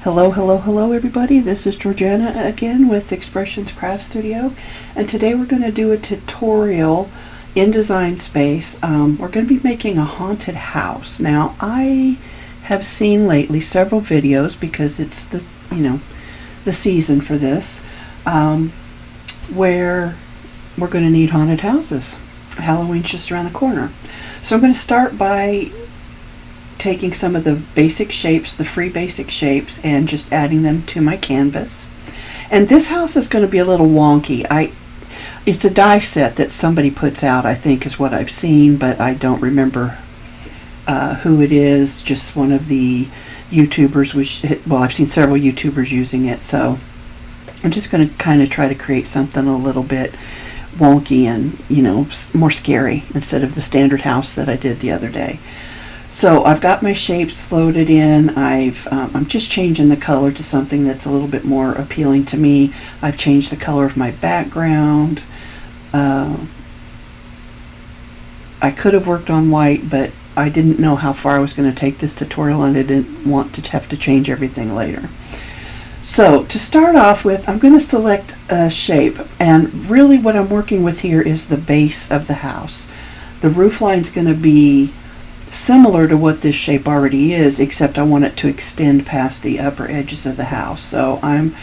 Hello, hello, hello everybody. This is Georgiana again with Expressions Craft Studio, and today we're going to do a tutorial in Design Space. We're going to be making a haunted house. Now, I have seen lately several videos because it's the season for this, where we're going to need haunted houses. Halloween's just around the corner. So I'm going to start by taking some of the basic shapes, the free basic shapes, and just adding them to my canvas. And this house is going to be a little wonky. It's a die set that somebody puts out, I think is what I've seen, but I don't remember who it is. Just one of the YouTubers, well, I've seen several YouTubers using it, so I'm just going to kind of try to create something a little bit wonky and, more scary instead of the standard house that I did the other day. So I've got my shapes loaded in. I'm just changing the color to something that's a little bit more appealing to me. I've changed the color of my background. I could have worked on white, but I didn't know how far I was going to take this tutorial, and I didn't want to have to change everything later. So to start off with, I'm going to select a shape, and really what I'm working with here is the base of the house. The roof line's going to be similar to what this shape already is, except I want it to extend past the upper edges of the house. So I'm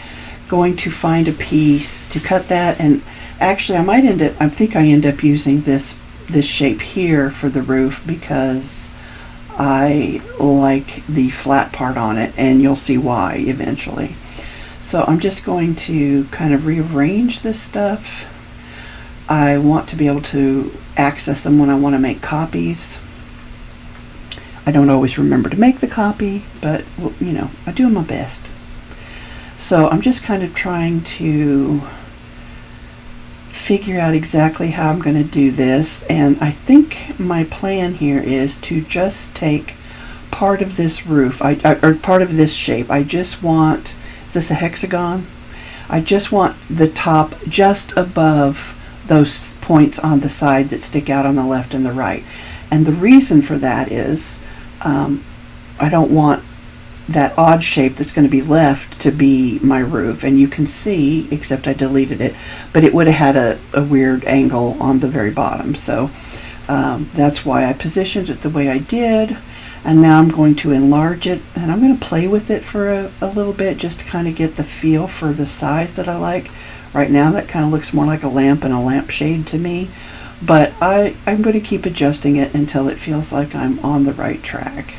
going to find a piece to cut that, and actually I think I end up using this shape here for the roof because I like the flat part on it, and you'll see why eventually. So I'm just going to kind of rearrange this stuff. I want to be able to access them when I want to make copies. I don't always remember to make the copy, but I do my best. So I'm just kind of trying to figure out exactly how I'm going to do this, and I think my plan here is to just take part of this roof, or part of this shape. I just want, is this a hexagon? I just want the top just above those points on the side that stick out on the left and the right. And the reason for that is I don't want that odd shape that's going to be left to be my roof. And you can see, except I deleted it, but it would have had a weird angle on the very bottom. So that's why I positioned it the way I did. And now I'm going to enlarge it, and I'm going to play with it for a little bit just to kind of get the feel for the size that I like. Right now that kind of looks more like a lamp and a lampshade to me. But I'm going to keep adjusting it until it feels like I'm on the right track.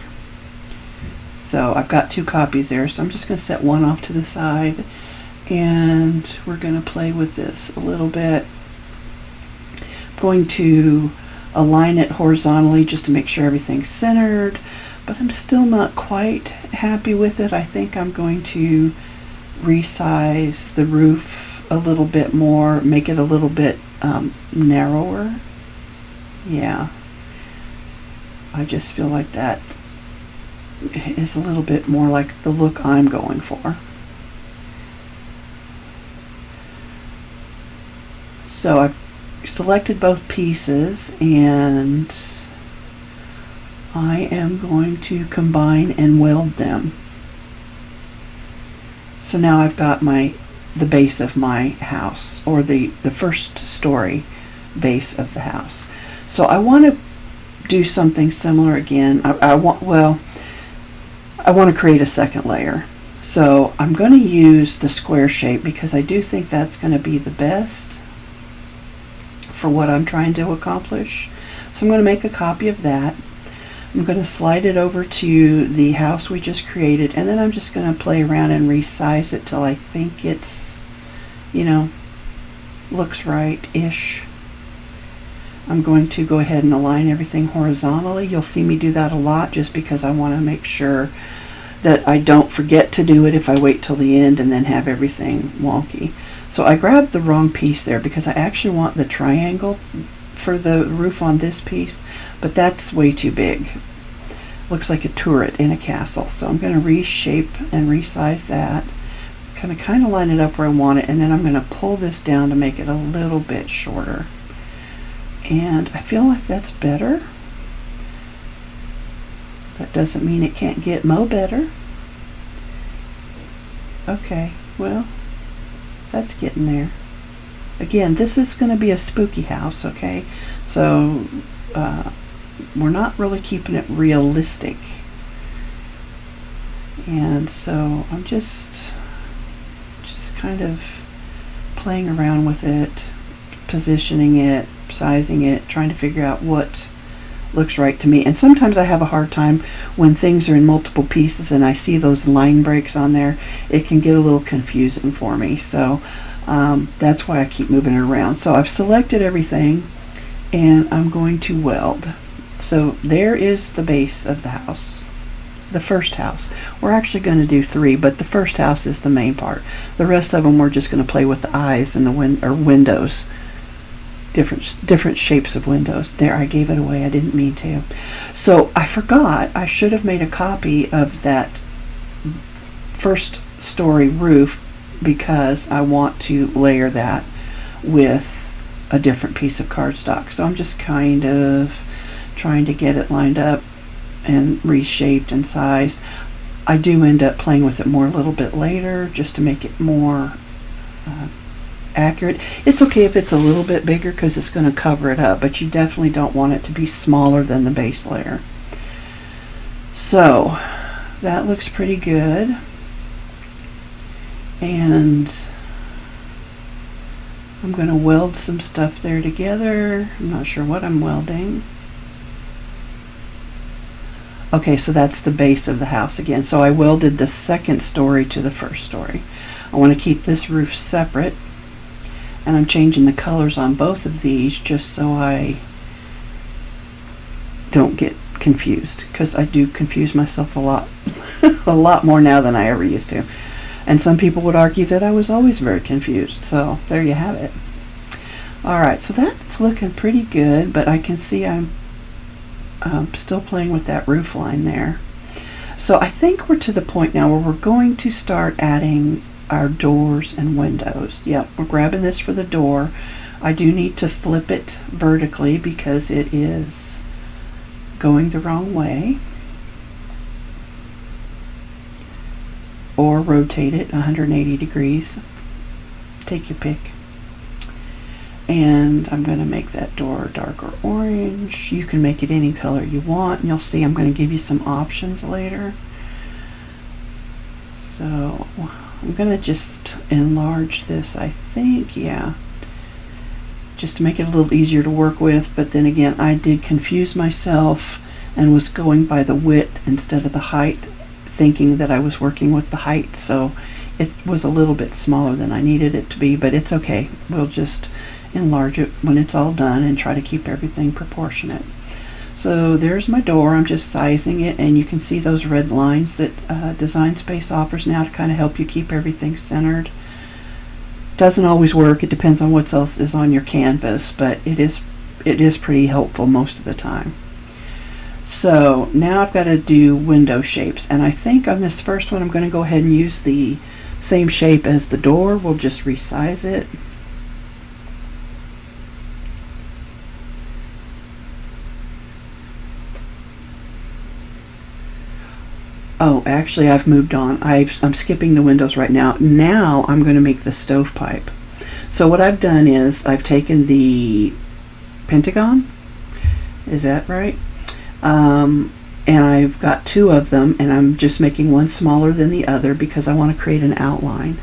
So I've got two copies there, so I'm just going to set one off to the side, and we're going to play with this a little bit. I'm going to align it horizontally just to make sure everything's centered, but I'm still not quite happy with it. I think I'm going to resize the roof a little bit more, make it a little bit narrower. Yeah, I just feel like that is a little bit more like the look I'm going for. So I've selected both pieces, and I am going to combine and weld them. So now I've got the base of my house, or the first story base of the house. So I want to do something similar again. I want to create a second layer. So I'm going to use the square shape because I do think that's going to be the best for what I'm trying to accomplish. So I'm going to make a copy of that. I'm going to slide it over to the house we just created, and then I'm just going to play around and resize it till I think it's, looks right-ish. I'm going to go ahead and align everything horizontally. You'll see me do that a lot just because I want to make sure that I don't forget to do it if I wait till the end and then have everything wonky. So I grabbed the wrong piece there because I actually want the triangle for the roof on this piece, but that's way too big. Looks like a turret in a castle. So I'm going to reshape and resize that, kind of line it up where I want it, and then I'm going to pull this down to make it a little bit shorter. And I feel like that's better. That doesn't mean it can't get mo better. Okay, well, that's getting there. Again, this is going to be a spooky house, okay? So we're not really keeping it realistic. And so I'm just kind of playing around with it, positioning it, sizing it, trying to figure out what looks right to me. And sometimes I have a hard time when things are in multiple pieces and I see those line breaks on there. It can get a little confusing for me. So that's why I keep moving it around. So I've selected everything and I'm going to weld. So there is the base of the house. The first house. We're actually going to do 3, but the first house is the main part. The rest of them we're just going to play with the eyes and the windows. Different shapes of windows. There, I gave it away. I didn't mean to. So I forgot. I should have made a copy of that first story roof because I want to layer that with a different piece of cardstock. So I'm just kind of trying to get it lined up and reshaped and sized. I do end up playing with it more a little bit later just to make it more accurate. It's okay if it's a little bit bigger because it's going to cover it up, but you definitely don't want it to be smaller than the base layer. So that looks pretty good. And I'm going to weld some stuff there together. I'm not sure what I'm welding. Okay, so that's the base of the house again. So I welded the second story to the first story. I want to keep this roof separate, and I'm changing the colors on both of these just so I don't get confused, because I do confuse myself a lot a lot more now than I ever used to. And some people would argue that I was always very confused. So there you have it. Alright, so that's looking pretty good, but I can see I'm still playing with that roof line there. So I think we're to the point now where we're going to start adding our doors and windows. Yep, we're grabbing this for the door. I do need to flip it vertically because it is going the wrong way. Or rotate it 180 degrees. Take your pick. And I'm going to make that door darker orange. You can make it any color you want, and you'll see I'm going to give you some options later. So I'm going to just enlarge this, I think, yeah, just to make it a little easier to work with. But then again, I did confuse myself and was going by the width instead of the height, thinking that I was working with the height. So it was a little bit smaller than I needed it to be, but it's okay. We'll just enlarge it when it's all done and try to keep everything proportionate. So there's my door. I'm just sizing it, and you can see those red lines that Design Space offers now to kind of help you keep everything centered. Doesn't always work. It depends on what else is on your canvas, but it is pretty helpful most of the time. So now I've got to do window shapes, and I think on this first one I'm going to go ahead and use the same shape as the door. We'll just resize it. Oh, actually I've moved on. I'm skipping the windows right now. Now I'm going to make the stovepipe. So what I've done is I've taken the pentagon, is that right? And I've got 2 of them, and I'm just making one smaller than the other because I want to create an outline.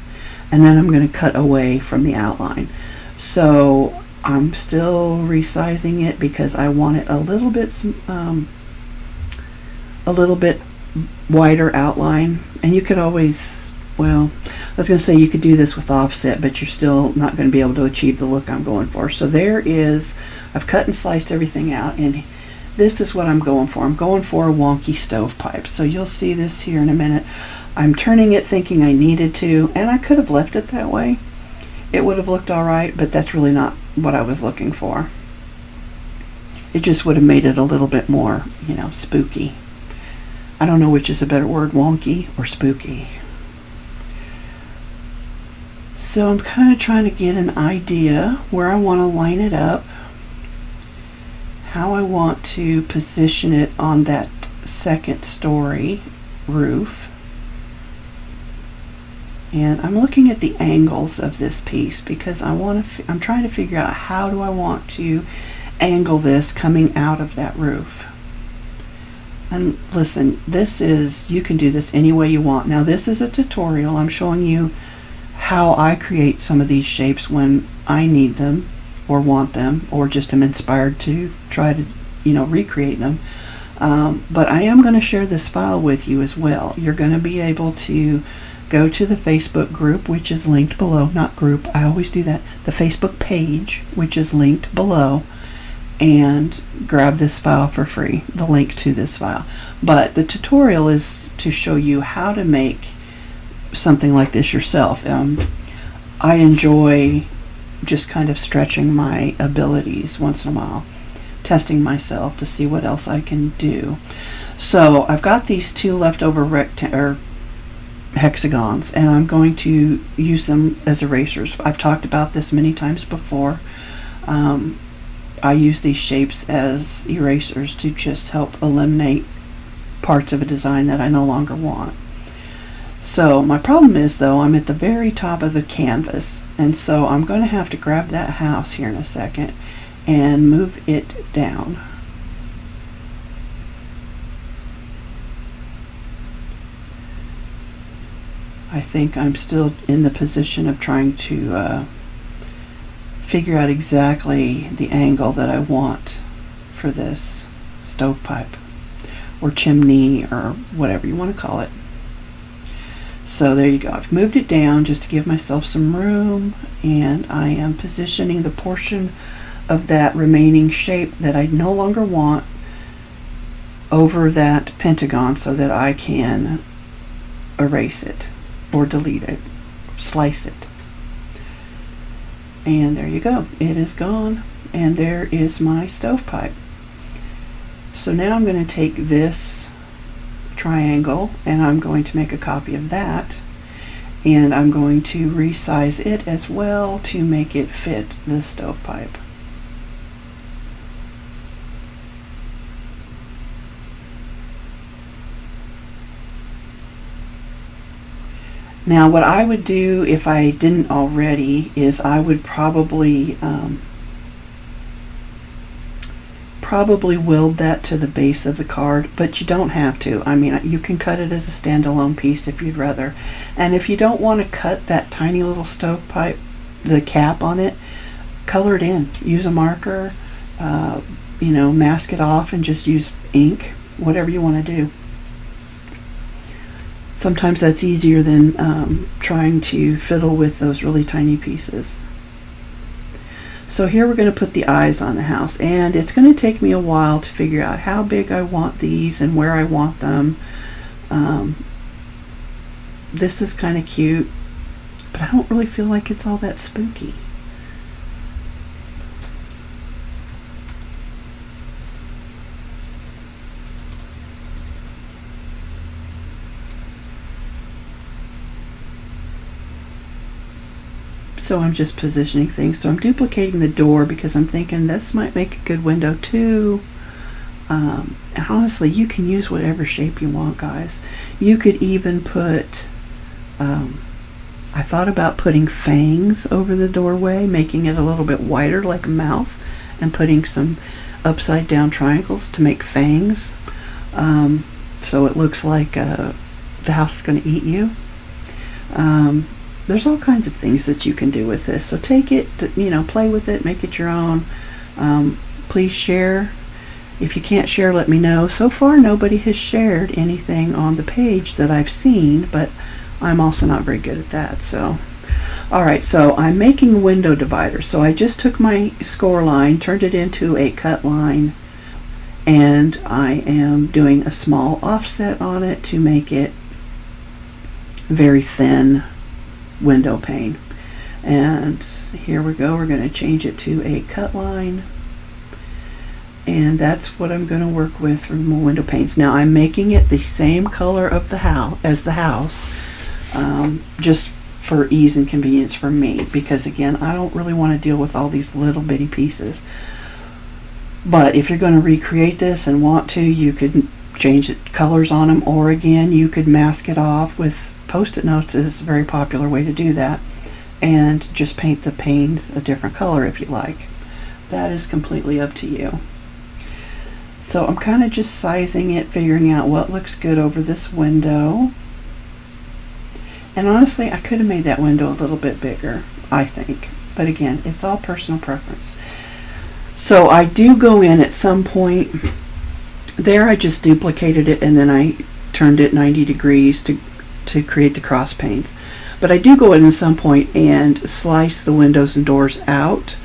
And then I'm going to cut away from the outline. So I'm still resizing it because I want it a little bit wider outline. And you could always, well, I was going to say you could do this with offset, but you're still not going to be able to achieve the look I'm going for. So there is, I've cut and sliced everything out, and this is what I'm going for. I'm going for a wonky stovepipe. So you'll see this here in a minute. I'm turning it thinking I needed to, and I could have left it that way. It would have looked all right, but that's really not what I was looking for. It just would have made it a little bit more, spooky. I don't know which is a better word, wonky or spooky. So I'm kind of trying to get an idea where I want to line it up, how I want to position it on that second story roof. And I'm looking at the angles of this piece because I'm trying to figure out how do I want to angle this coming out of that roof. And listen, you can do this any way you want. Now this is a tutorial. I'm showing you how I create some of these shapes when I need them or want them, or just am inspired to try to, recreate them. But I am going to share this file with you as well. You're going to be able to go to the Facebook group, which is linked below. Not group, I always do that. The Facebook page, which is linked below, and grab this file for free, the link to this file. But the tutorial is to show you how to make something like this yourself. I enjoy just kind of stretching my abilities once in a while, testing myself to see what else I can do. So I've got these two leftover hexagons, and I'm going to use them as erasers. I've talked about this many times before. I use these shapes as erasers to just help eliminate parts of a design that I no longer want. So my problem is, though, I'm at the very top of the canvas, and so I'm going to have to grab that house here in a second and move it down. I think I'm still in the position of trying to figure out exactly the angle that I want for this stovepipe or chimney or whatever you want to call it. So there you go. I've moved it down just to give myself some room, and I am positioning the portion of that remaining shape that I no longer want over that pentagon so that I can erase it or delete it, slice it. And there you go. It is gone, and there is my stovepipe. So now I'm going to take this triangle and I'm going to make a copy of that, and I'm going to resize it as well to make it fit the stovepipe. Now what I would do if I didn't already is I would probably weld that to the base of the card, but you don't have to. I mean, you can cut it as a standalone piece if you'd rather. And if you don't want to cut that tiny little stovepipe, the cap on it, color it in. Use a marker, mask it off and just use ink, whatever you want to do. Sometimes that's easier than trying to fiddle with those really tiny pieces. So here we're going to put the eyes on the house, and it's going to take me a while to figure out how big I want these and where I want them. This is kind of cute, but I don't really feel like it's all that spooky. So I'm just positioning things. So I'm duplicating the door because I'm thinking this might make a good window too. Honestly, you can use whatever shape you want, guys. You could even put, I thought about putting fangs over the doorway, making it a little bit wider like a mouth, and putting some upside down triangles to make fangs. So it looks like the house is going to eat you. There's all kinds of things that you can do with this. So take it, play with it, make it your own. Please share. If you can't share, let me know. So far, nobody has shared anything on the page that I've seen, but I'm also not very good at that. So, all right, so I'm making window dividers. So I just took my score line, turned it into a cut line, and I am doing a small offset on it to make it very thin window pane. And here we go, we're going to change it to a cut line, and that's what I'm going to work with for more window panes. Now I'm making it the same color of the house as the house, just for ease and convenience for me, because again, I don't really want to deal with all these little bitty pieces. But if you're going to recreate this and want to, you could change the colors on them, or again, you could mask it off with Post-it notes is a very popular way to do that. And just paint the panes a different color if you like. That is completely up to you. So I'm kind of just sizing it, figuring out what looks good over this window. And honestly, I could have made that window a little bit bigger, I think. But again, it's all personal preference. So I do go in at some point. There I just duplicated it and then I turned it 90 degrees to create the cross panes. But I do go in at some point and slice the windows and doors out.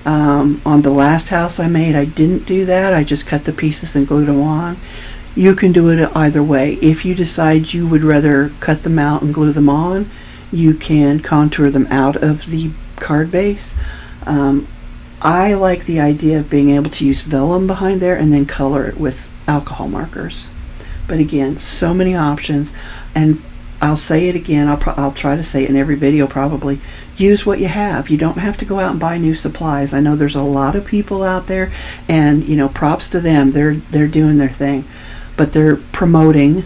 On the last house I made, I didn't do that. I just cut the pieces and glued them on. You can do it either way. If you decide you would rather cut them out and glue them on, you can contour them out of the card base. I like the idea of being able to use vellum behind there and then color it with alcohol markers. But again, so many options, and I'll say it again, I'll try to say it in every video probably. Use what you have. You don't have to go out and buy new supplies. I know there's a lot of people out there, and you know, props to them. They're doing their thing, but they're promoting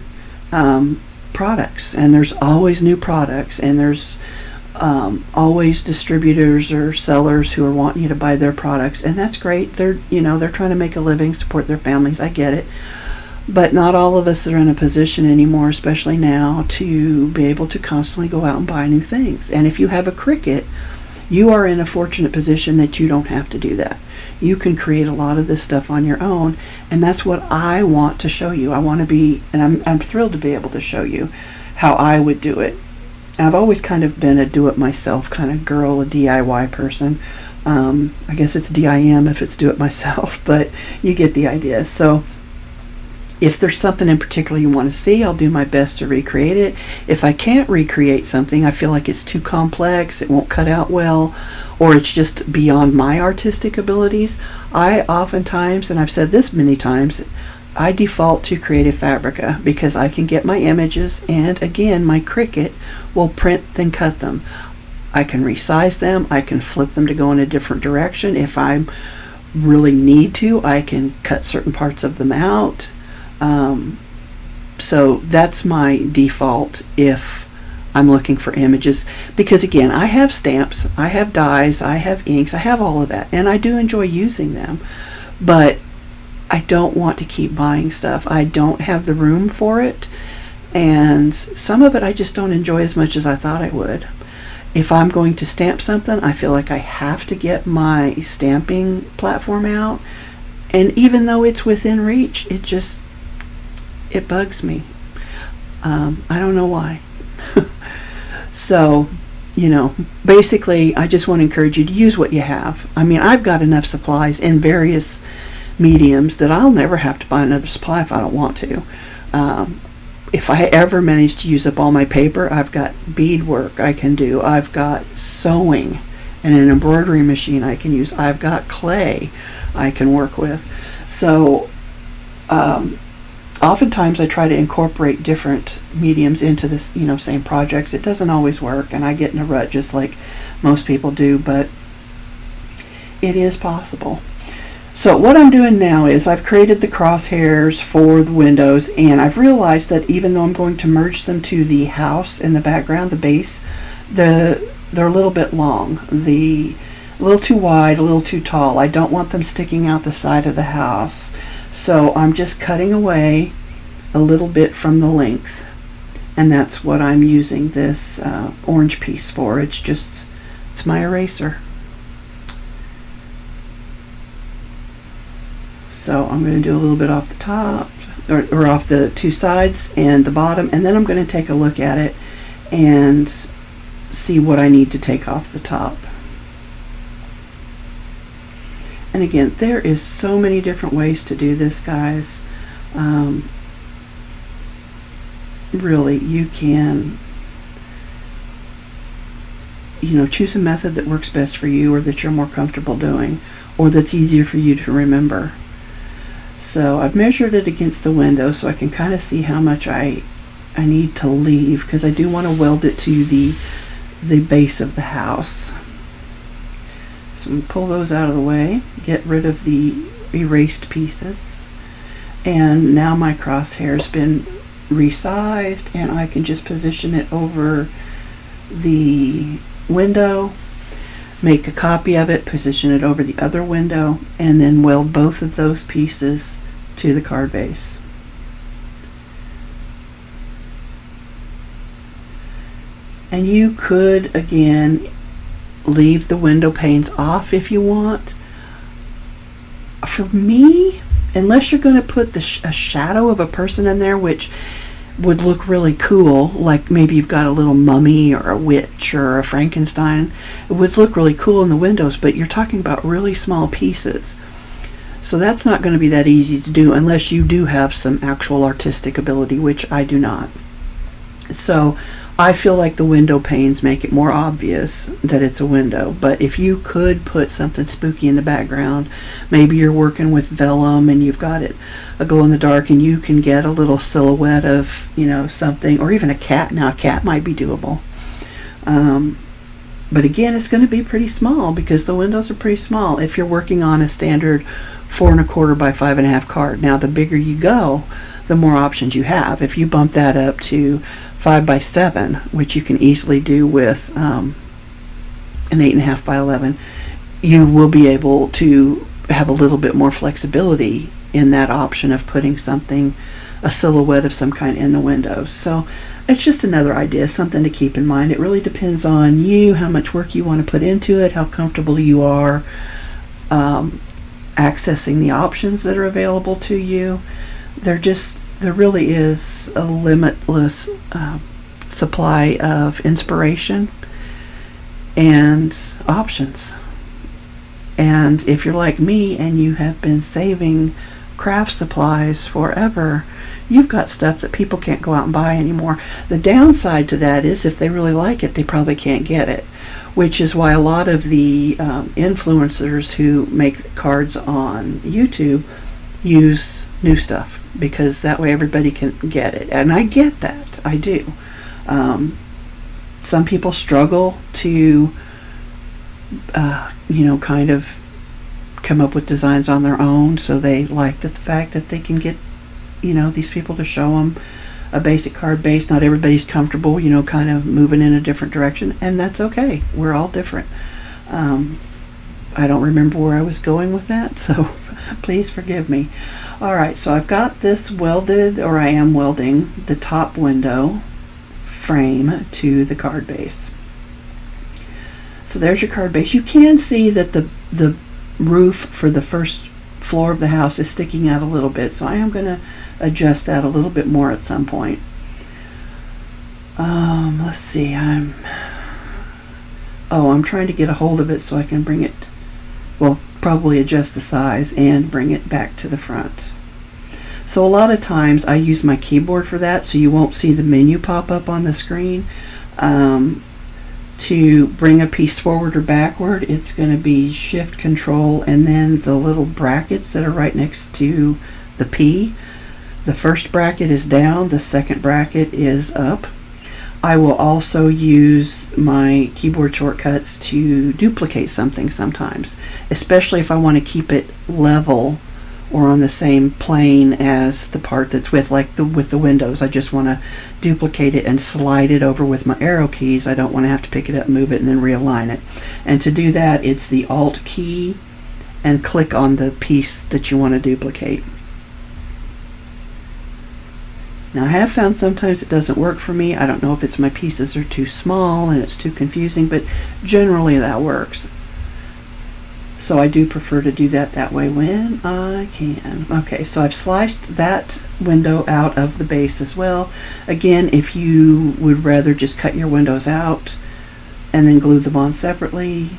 products, and there's always new products, and there's always distributors or sellers who are wanting you to buy their products, and that's great. They're trying to make a living, support their families. I get it. But not all of us are in a position anymore, especially now, to be able to constantly go out and buy new things. And if you have a Cricut, you are in a fortunate position that you don't have to do that. You can create a lot of this stuff on your own, and that's what I want to show you. I want to be, and I'm thrilled to be able to show you how I would do it. I've always kind of been a do-it-myself kind of girl, a DIY person. I guess it's DIM if it's do-it-myself, but you get the idea. So if there's something in particular you want to see, I'll do my best to recreate it. If I can't recreate something, I feel like it's too complex, it won't cut out well, or it's just beyond my artistic abilities, I oftentimes, and I've said this many times, I default to Creative Fabrica because I can get my images, and again, my Cricut will print then cut them. I can resize them, I can flip them to go in a different direction. If I really need to, I can cut certain parts of them out. So that's my default if I'm looking for images, because again, I have stamps, I have dyes, I have inks, I have all of that, and I do enjoy using them, but I don't want to keep buying stuff. I don't have the room for it, and some of it I just don't enjoy as much as I thought I would. If I'm going to stamp something, I feel like I have to get my stamping platform out, and even though it's within reach, it bugs me. I don't know why. So, basically, I just want to encourage you to use what you have. I mean, I've got enough supplies in various mediums that I'll never have to buy another supply if I don't want to. If I ever manage to use up all my paper, I've got beadwork I can do. I've got sewing and an embroidery machine I can use. I've got clay I can work with. So, oftentimes I try to incorporate different mediums into this, same projects. It doesn't always work, and I get in a rut just like most people do, but it is possible. So what I'm doing now is I've created the crosshairs for the windows, and I've realized that even though I'm going to merge them to the house in the background, the base, they're a little bit long. A little too wide, a little too tall. I don't want them sticking out the side of the house. So I'm just cutting away a little bit from the length, and that's what I'm using this orange piece for. It's my eraser. So I'm going to do a little bit off the top, or off the two sides and the bottom, and then I'm going to take a look at it and see what I need to take off the top. And again, there is so many different ways to do this, guys. Really, you can, choose a method that works best for you, or that you're more comfortable doing, or that's easier for you to remember. So I've measured it against the window so I can kind of see how much I need to leave, because I do want to weld it to the base of the house. So we pull those out of the way, get rid of the erased pieces, and now my crosshair's been resized, and I can just position it over the window, make a copy of it, position it over the other window, and then weld both of those pieces to the card base. And you could, again, leave the window panes off if you want. For me, unless you're going to put a shadow of a person in there, which would look really cool, like maybe you've got a little mummy or a witch or a Frankenstein, it would look really cool in the windows, but you're talking about really small pieces. So that's not going to be that easy to do unless you do have some actual artistic ability, which I do not. So I feel like the window panes make it more obvious that it's a window, but if you could put something spooky in the background, maybe you're working with vellum and you've got it a glow in the dark, and you can get a little silhouette of, you know, something, or even a cat. Now a cat might be doable, but again, it's going to be pretty small because the windows are pretty small if you're working on a standard 4 1/4 by 5 1/2 card. Now the bigger you go, the more options you have. If you bump that up to 5 by 7, which you can easily do with an 8 1/2 by 11, you will be able to have a little bit more flexibility in that option of putting something, a silhouette of some kind, in the windows. So it's just another idea, something to keep in mind. It really depends on you, how much work you want to put into it, how comfortable you are accessing the options that are available to you. There really is a limitless supply of inspiration and options. And if you're like me and you have been saving craft supplies forever, you've got stuff that people can't go out and buy anymore. The downside to that is if they really like it, they probably can't get it, which is why a lot of the influencers who make cards on YouTube use new stuff, because that way everybody can get it. And I get that, I do. Some people struggle to kind of come up with designs on their own, so they like the fact that they can get these people to show them a basic card base. Not everybody's comfortable kind of moving in a different direction, and that's okay. We're all different. I don't remember where I was going with that, so please forgive me. Alright, so I've got this welded, or I am welding the top window frame to the card base. So there's your card base. You can see that the roof for the first floor of the house is sticking out a little bit, so I am going to adjust that a little bit more at some point. Let's see, I'm trying to get a hold of it so I can bring it, probably adjust the size and bring it back to the front. So a lot of times I use my keyboard for that, so you won't see the menu pop up on the screen. To bring a piece forward or backward, it's going to be Shift Control and then the little brackets that are right next to the P. The first bracket is down, the second bracket is up. I will also use my keyboard shortcuts to duplicate something sometimes, especially if I want to keep it level or on the same plane as the part that's with the windows. I just want to duplicate it and slide it over with my arrow keys. I don't want to have to pick it up, move it, and then realign it. And to do that, it's the Alt key and click on the piece that you want to duplicate. Now I have found sometimes it doesn't work for me. I don't know if it's my pieces are too small and it's too confusing, but generally that works. So I do prefer to do that way when I can. Okay, so I've sliced that window out of the base as well. Again, if you would rather just cut your windows out and then glue them on separately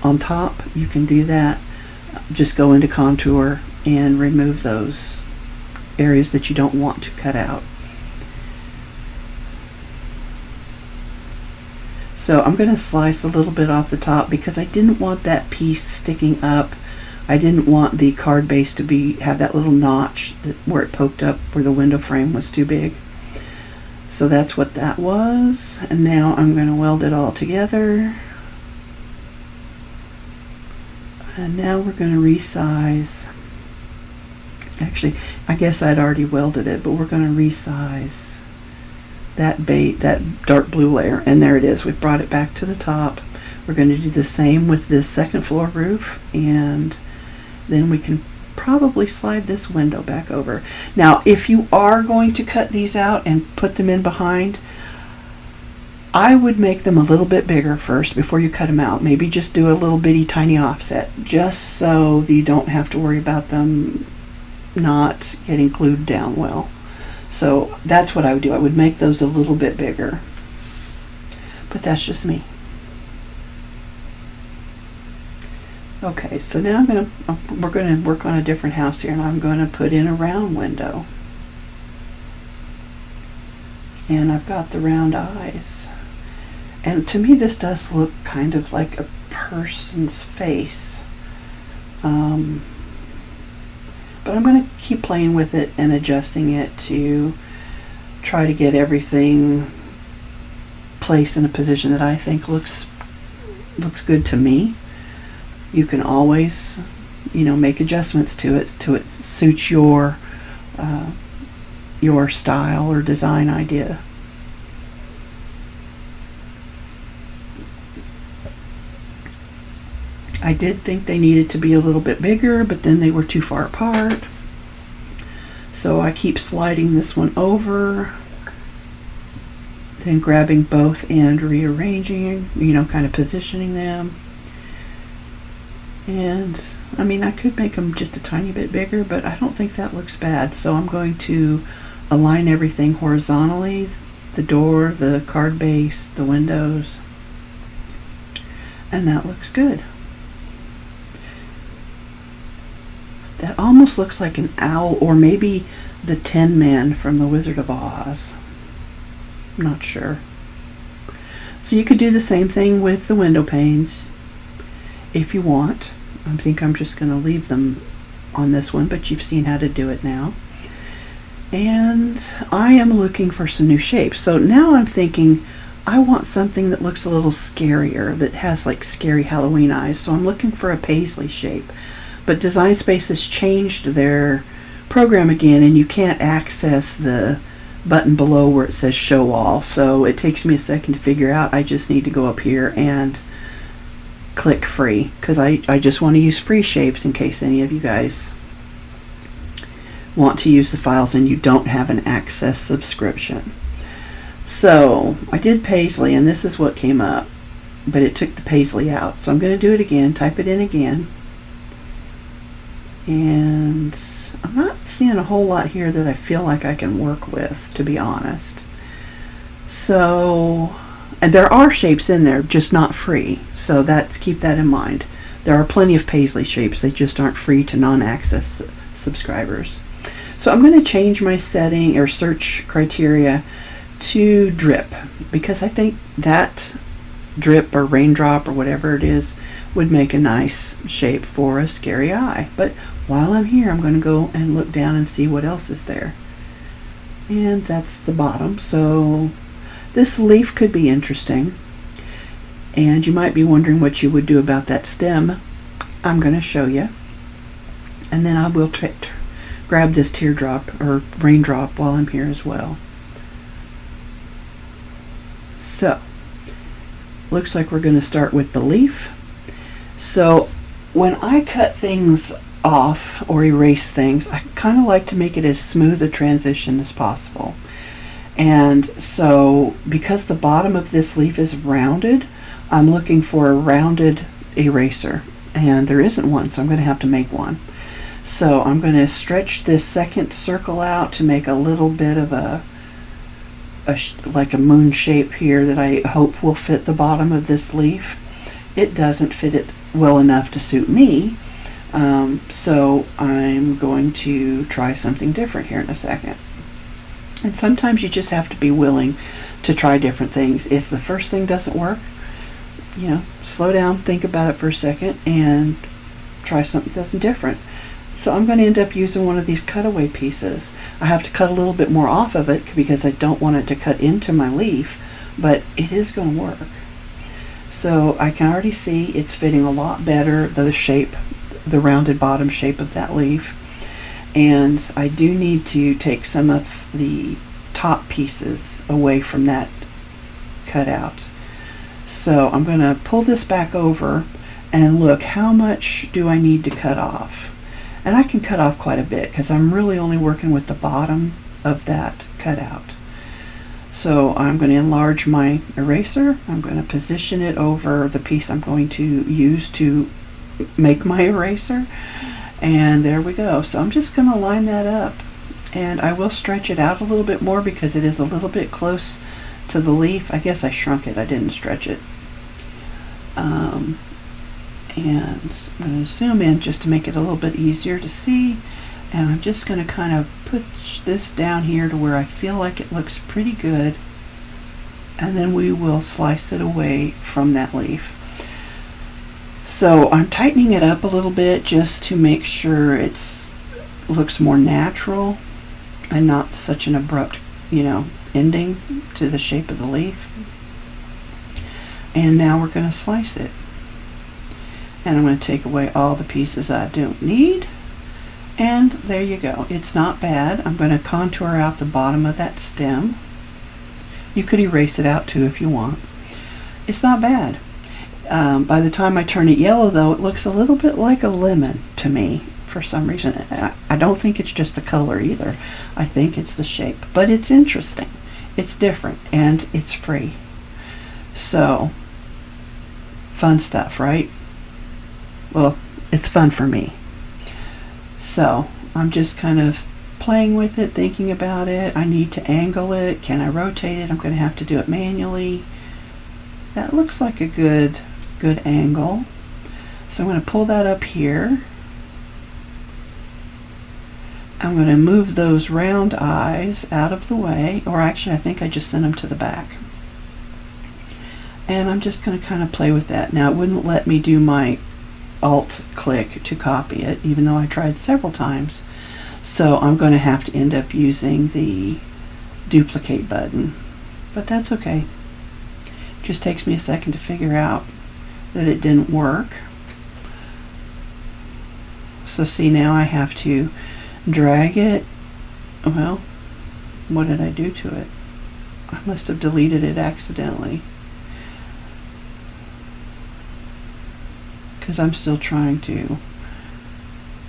on top, you can do that. Just go into contour and remove those areas that you don't want to cut out. So I'm going to slice a little bit off the top because I didn't want that piece sticking up. I didn't want the card base to have that little notch where it poked up where the window frame was too big. So that's what that was. And now I'm going to weld it all together. And now we're going to resize Actually, I guess I'd already welded it, but we're going to resize that dark blue layer, and there it is. We've brought it back to the top. We're going to do the same with this second floor roof, and then we can probably slide this window back over. Now, if you are going to cut these out and put them in behind, I would make them a little bit bigger first before you cut them out. Maybe just do a little bitty tiny offset, just so that you don't have to worry about them not getting glued down well. So that's what I would do. I would make those a little bit bigger. But that's just me. Okay, so now we're going to work on a different house here, and I'm going to put in a round window. And I've got the round eyes. And to me this does look kind of like a person's face. But I'm going to keep playing with it and adjusting it to try to get everything placed in a position that I think looks good to me. You can always, make adjustments to it suits your style or design idea. I did think they needed to be a little bit bigger, but then they were too far apart. So I keep sliding this one over, then grabbing both and rearranging, kind of positioning them. And I could make them just a tiny bit bigger, but I don't think that looks bad. So I'm going to align everything horizontally, the door, the card base, the windows, and that looks good. That almost looks like an owl, or maybe the Tin Man from The Wizard of Oz. I'm not sure. So you could do the same thing with the window panes if you want. I think I'm just going to leave them on this one, but you've seen how to do it now. And I am looking for some new shapes. So now I'm thinking I want something that looks a little scarier, that has like scary Halloween eyes. So I'm looking for a paisley shape. But Design Space has changed their program again, and you can't access the button below where it says show all. So it takes me a second to figure out. I just need to go up here and click free, because I just want to use free shapes in case any of you guys want to use the files and you don't have an access subscription. So I did paisley, and this is what came up, but it took the paisley out. So I'm going to do it again, type it in again. And I'm not seeing a whole lot here that I feel like I can work with, to be honest. So, and there are shapes in there, just not free. So keep that in mind. There are plenty of paisley shapes, they just aren't free to non-access subscribers. So I'm going to change my setting or search criteria to drip, because I think that drip or raindrop or whatever it is would make a nice shape for a scary eye. But while I'm here, I'm going to go and look down and see what else is there. And that's the bottom. So this leaf could be interesting. And you might be wondering what you would do about that stem. I'm going to show you. And then I will grab this teardrop or raindrop while I'm here as well. So, looks like we're going to start with the leaf. So when I cut things off or erase things, I kind of like to make it as smooth a transition as possible. And so because the bottom of this leaf is rounded, I'm looking for a rounded eraser, and there isn't one, so I'm going to have to make one. So I'm going to stretch this second circle out to make a little bit of like a moon shape here that I hope will fit the bottom of this leaf. It doesn't fit it well enough to suit me, so I'm going to try something different here in a second. And sometimes you just have to be willing to try different things. If the first thing doesn't work, slow down, think about it for a second, and try something different. So I'm going to end up using one of these cutaway pieces. I have to cut a little bit more off of it because I don't want it to cut into my leaf, but it is going to work. So I can already see it's fitting a lot better, the shape, the rounded bottom shape of that leaf. and I do need to take some of the top pieces away from that cutout. So I'm going to pull this back over and look, how much do I need to cut off? And I can cut off quite a bit because I'm really only working with the bottom of that cutout. So I'm going to enlarge my eraser. I'm going to position it over the piece I'm going to use to make my eraser. And there we go. So I'm just going to line that up, and I will stretch it out a little bit more because it is a little bit close to the leaf. I guess I shrunk it, I didn't stretch it. And I'm going to zoom in just to make it a little bit easier to see, and I'm just going to kind of push this down here to where I feel like it looks pretty good, and then we will slice it away from that leaf. So I'm tightening it up a little bit just to make sure it looks more natural and not such an abrupt, ending to the shape of the leaf. And now we're going to slice it. And I'm going to take away all the pieces I don't need. And there you go. It's not bad. I'm going to contour out the bottom of that stem. You could erase it out too if you want. It's not bad. By the time I turn it yellow, though, it looks a little bit like a lemon to me for some reason. I don't think it's just the color either. I think it's the shape. But it's interesting. It's different, and it's free. So, fun stuff, right? Well, it's fun for me. So, I'm just kind of playing with it, thinking about it. I need to angle it. Can I rotate it? I'm going to have to do it manually. That looks like a good angle. So I'm going to pull that up here. I'm going to move those round eyes out of the way, or actually I think I just sent them to the back. And I'm just going to kind of play with that. Now it wouldn't let me do my Alt click to copy it, even though I tried several times. So I'm going to have to end up using the duplicate button. But that's okay. Just takes me a second to figure out that it didn't work. So see, now I have to drag it. Well, what did I do to it? I must have deleted it accidentally, because I'm still trying to,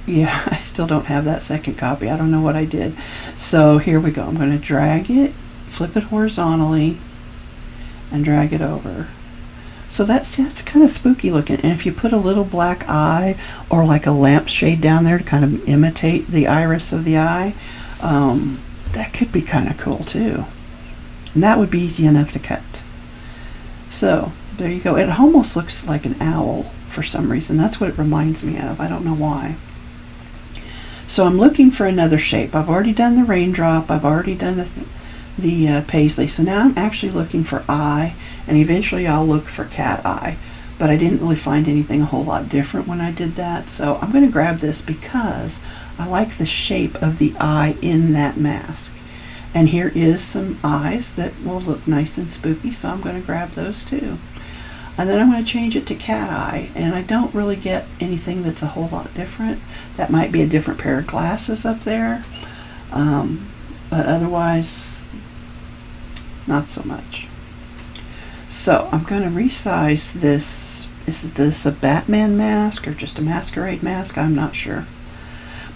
I still don't have that second copy. I don't know what I did. So here we go. I'm going to drag it, flip it horizontally, and drag it over. So that's kind of spooky looking. And if you put a little black eye or like a lampshade down there to kind of imitate the iris of the eye, that could be kind of cool too. And that would be easy enough to cut. So there you go. It almost looks like an owl for some reason. That's what it reminds me of. I don't know why. So I'm looking for another shape. I've already done the raindrop. I've already done the paisley. So now I'm actually looking for eye, and eventually I'll look for cat eye. But I didn't really find anything a whole lot different when I did that. So I'm going to grab this because I like the shape of the eye in that mask. And here is some eyes that will look nice and spooky, so I'm going to grab those too. And then I'm going to change it to cat eye, and I don't really get anything that's a whole lot different. That might be a different pair of glasses up there, but otherwise not so much. So I'm going to resize this. Is this a Batman mask or just a masquerade mask? I'm not sure.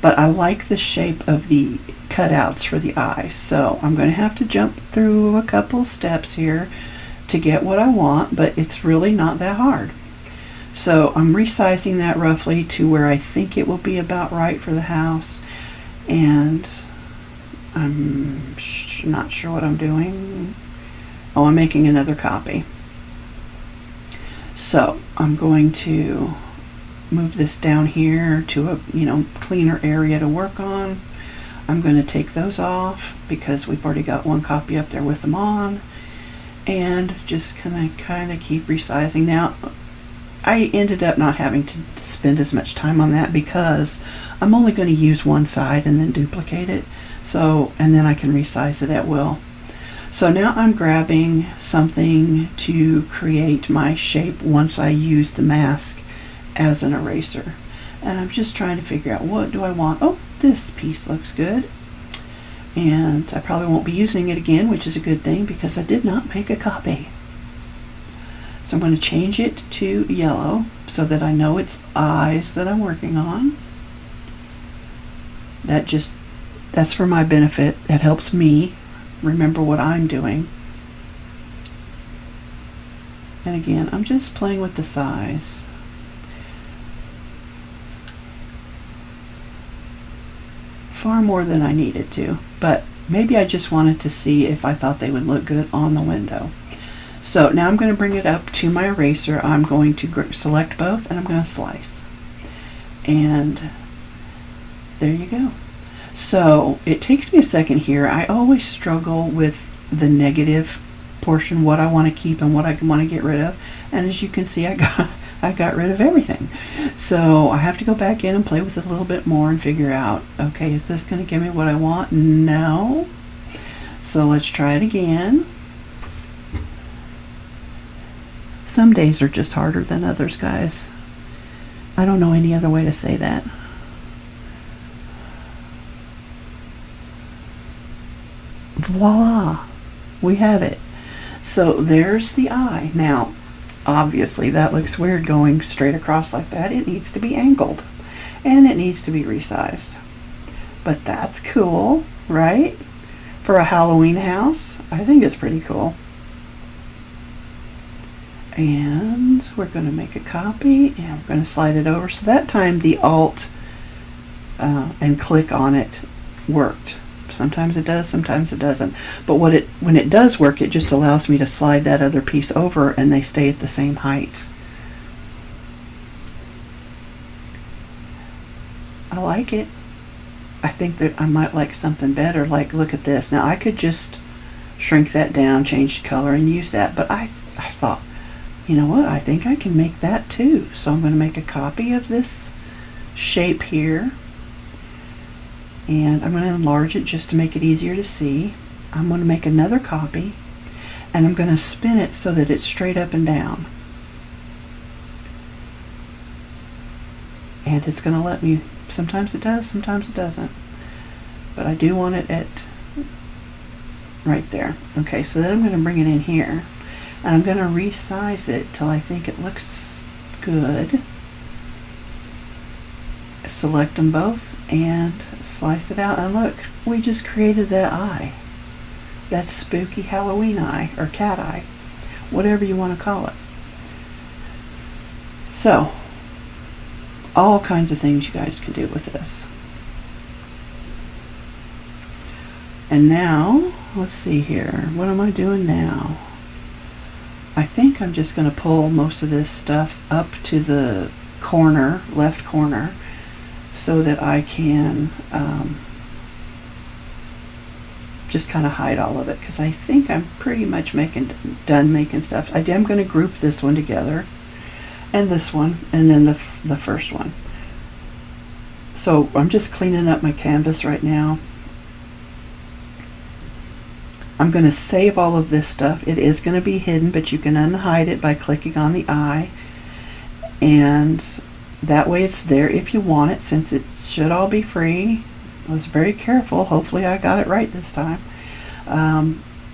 But I like the shape of the cutouts for the eyes. So I'm going to have to jump through a couple steps here to get what I want, but it's really not that hard. So I'm resizing that roughly to where I think it will be about right for the house. And I'm not sure what I'm doing. Oh, I'm making another copy. So I'm going to move this down here to a cleaner area to work on. I'm going to take those off because we've already got one copy up there with them on, and just gonna kind of keep resizing. Now I ended up not having to spend as much time on that because I'm only going to use one side and then duplicate it, and then I can resize it at will. So now I'm grabbing something to create my shape once I use the mask as an eraser. And I'm just trying to figure out, what do I want? Oh, this piece looks good. And I probably won't be using it again, which is a good thing because I did not make a copy. So I'm going to change it to yellow so that I know it's eyes that I'm working on. That's for my benefit. That helps me remember what I'm doing. And again, I'm just playing with the size. Far more than I needed to, but maybe I just wanted to see if I thought they would look good on the window. So now I'm going to bring it up to my eraser. I'm going to select both and I'm going to slice. And there you go. So it takes me a second here. I always struggle with the negative portion, what I want to keep and what I want to get rid of. And as you can see, I got rid of everything. So I have to go back in and play with it a little bit more and figure out, okay, is this going to give me what I want? No. So let's try it again. Some days are just harder than others, guys. I don't know any other way to say that. Voila, we have it. So there's the eye. Now, obviously that looks weird going straight across like that. It needs to be angled and it needs to be resized. But that's cool, right? For a Halloween house, I think it's pretty cool. And we're going to make a copy and we're going to slide it over. So that time the Alt and click on it worked. Sometimes it does, sometimes it doesn't. But when it does work, it just allows me to slide that other piece over and they stay at the same height. I like it. I think that I might like something better. Like, look at this. Now I could just shrink that down, change the color and use that. But I thought, you know what? I think I can make that too. So I'm going to make a copy of this shape here. And I'm going to enlarge it just to make it easier to see. I'm going to make another copy and I'm going to spin it so that it's straight up and down. And it's going to let me, sometimes it does, sometimes it doesn't. But I do want it at right there. Okay, so then I'm going to bring it in here and I'm going to resize it till I think it looks good. Select them both and slice it out, and look, we just created that eye, that spooky Halloween eye or cat eye, whatever you want to call it. So all kinds of things you guys can do with this. And now let's see here, what am I doing now? I think I'm just going to pull most of this stuff up to the corner, left corner, so that I can just kind of hide all of it, because I think I'm pretty much done making stuff. I am going to group this one together and this one and then the first one. So I'm just cleaning up my canvas right now. I'm going to save all of this stuff. It is going to be hidden, but you can unhide it by clicking on the eye, and that way it's there if you want it, since it should all be free. I was very careful. Hopefully I got it right this time.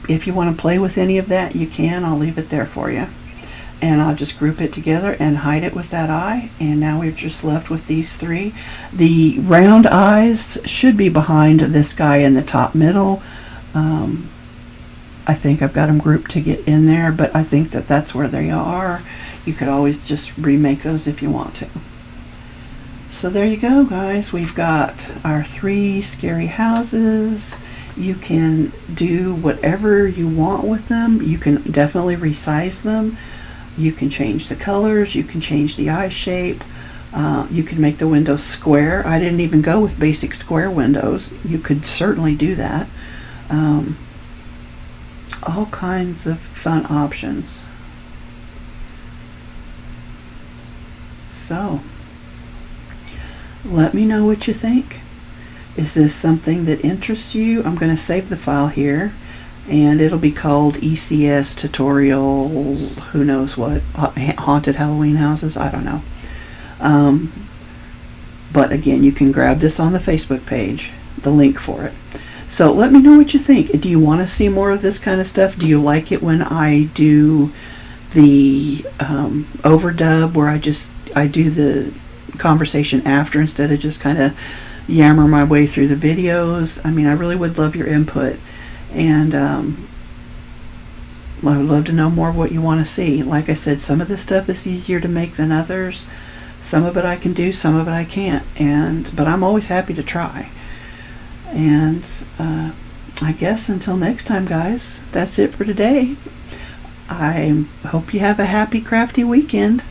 If you want to play with any of that, you can. I'll leave it there for you. And I'll just group it together and hide it with that eye. And now we've just left with these three. The round eyes should be behind this guy in the top middle. I think I've got them grouped to get in there, but I think that that's where they are. You could always just remake those if you want to. So there you go, guys. We've got our 3 scary houses. You can do whatever you want with them. You can definitely resize them. You can change the colors. You can change the eye shape. You can make the windows square. I didn't even go with basic square windows. You could certainly do that. All kinds of fun options. So let me know what you think. Is this something that interests you? I'm going to save the file here, and it'll be called ECS tutorial, who knows what, haunted Halloween houses, I don't know. But again, you can grab this on the Facebook page, the link for it. So let me know what you think. Do you want to see more of this kind of stuff? Do you like it when I do the overdub, where I do the conversation after instead of just kind of yammer my way through the videos? I mean, I really would love your input, and I would love to know more of what you want to see. Like I said, some of this stuff is easier to make than others. Some of it I can do, some of it I can't, but I'm always happy to try. And I guess until next time, guys, that's it for today. I hope you have a happy crafty weekend.